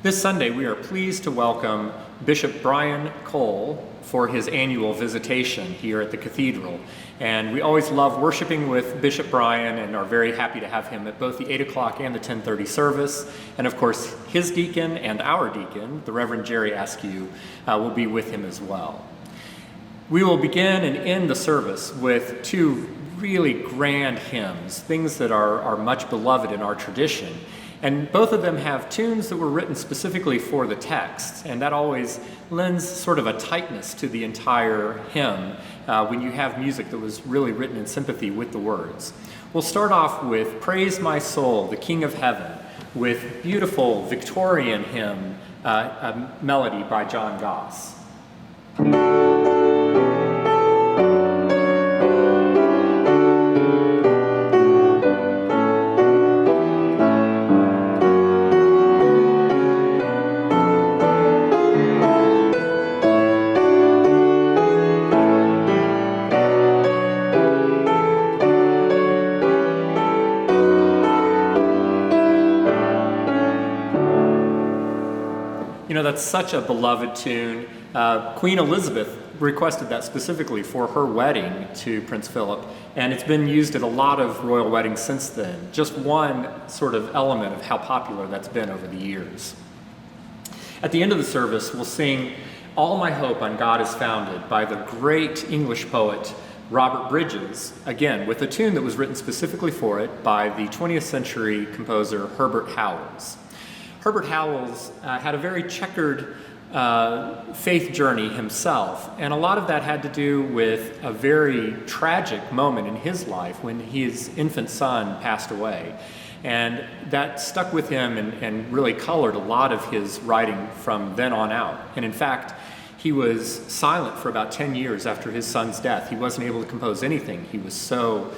This Sunday, we are pleased to welcome Bishop Brian Cole for his annual visitation here at the Cathedral. And we always love worshiping with Bishop Brian and are very happy to have him at both the 8 o'clock and the 10:30 service. And of course, his deacon and our deacon, the Reverend Jerry Askew, will be with him as well. We will begin and end the service with two really grand hymns, things that are much beloved in our tradition. And both of them have tunes that were written specifically for the text, and that always lends sort of a tightness to the entire hymn when you have music that was really written in sympathy with the words. We'll start off with Praise My Soul, the King of Heaven, with beautiful Victorian hymn, a melody by John Goss. That's such a beloved tune. Queen Elizabeth requested that specifically for her wedding to Prince Philip, and it's been used at a lot of royal weddings since then. Just one sort of element of how popular that's been over the years. At the end of the service, we'll sing All My Hope on God Is Founded by the great English poet Robert Bridges, again with a tune that was written specifically for it by the 20th century composer Herbert Howells. Herbert Howells had a very checkered faith journey himself, and a lot of that had to do with a very tragic moment in his life when his infant son passed away. And that stuck with him and really colored a lot of his writing from then on out. And in fact, he was silent for about 10 years after his son's death. He wasn't able to compose anything. He was so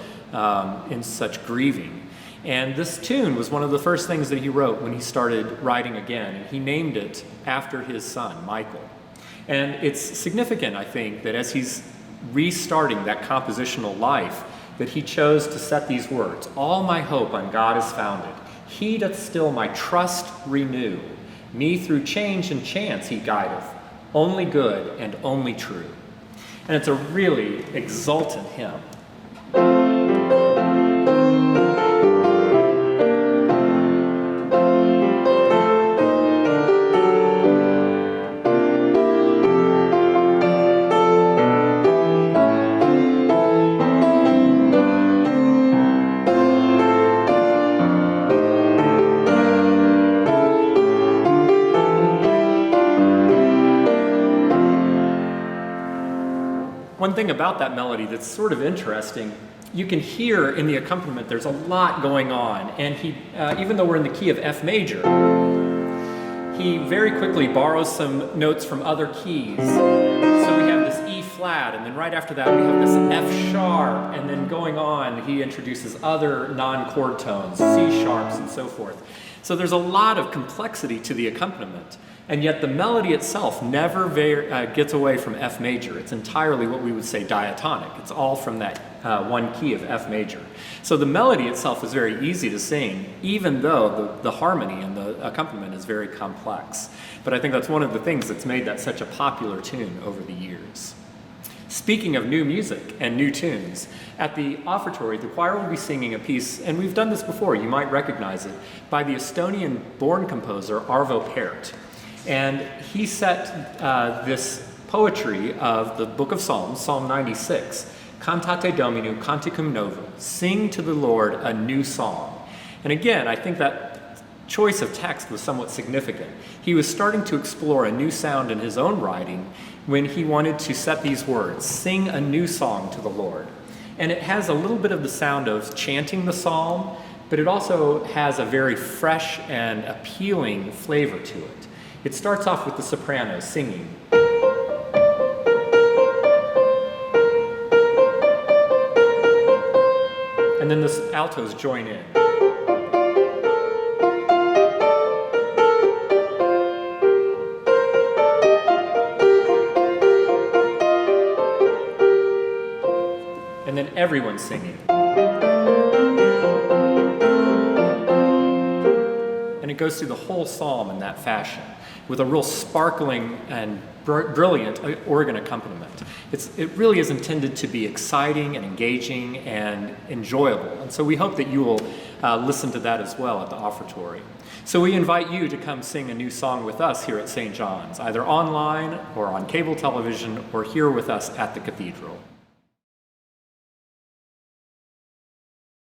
in such grieving. And this tune was one of the first things that he wrote when he started writing again, and he named it after his son, Michael. And it's significant, I think, that as he's restarting that compositional life, that he chose to set these words, All my hope on God is founded. He doth still my trust renew. Me through change and chance he guideth, only good and only true. And it's a really exultant hymn. One thing about that melody that's sort of interesting, you can hear in the accompaniment there's a lot going on, and he, even though we're in the key of F major, he very quickly borrows some notes from other keys. So we have this E flat, and then right after that we have this F sharp, and then going on he introduces other non-chord tones, C sharps and so forth. So there's a lot of complexity to the accompaniment. And yet the melody itself never gets away from F major. It's entirely what we would say diatonic. It's all from that one key of F major. So the melody itself is very easy to sing, even though the harmony and the accompaniment is very complex. But I think that's one of the things that's made that such a popular tune over the years. Speaking of new music and new tunes, at the offertory, the choir will be singing a piece, and we've done this before, you might recognize it, by the Estonian-born composer Arvo Pärt. And he set this poetry of the book of Psalms, Psalm 96, Cantate Domino, Canticum Novum, sing to the Lord a new song. And again, I think that choice of text was somewhat significant. He was starting to explore a new sound in his own writing when he wanted to set these words, sing a new song to the Lord. And it has a little bit of the sound of chanting the psalm, but it also has a very fresh and appealing flavor to it. It starts off with the soprano singing. And then the altos join in. And then everyone's singing. And it goes through the whole psalm in that fashion, with a real sparkling and brilliant organ accompaniment. It really is intended to be exciting and engaging and enjoyable. And so we hope that you will listen to that as well at the offertory. So we invite you to come sing a new song with us here at St. John's, either online or on cable television or here with us at the cathedral.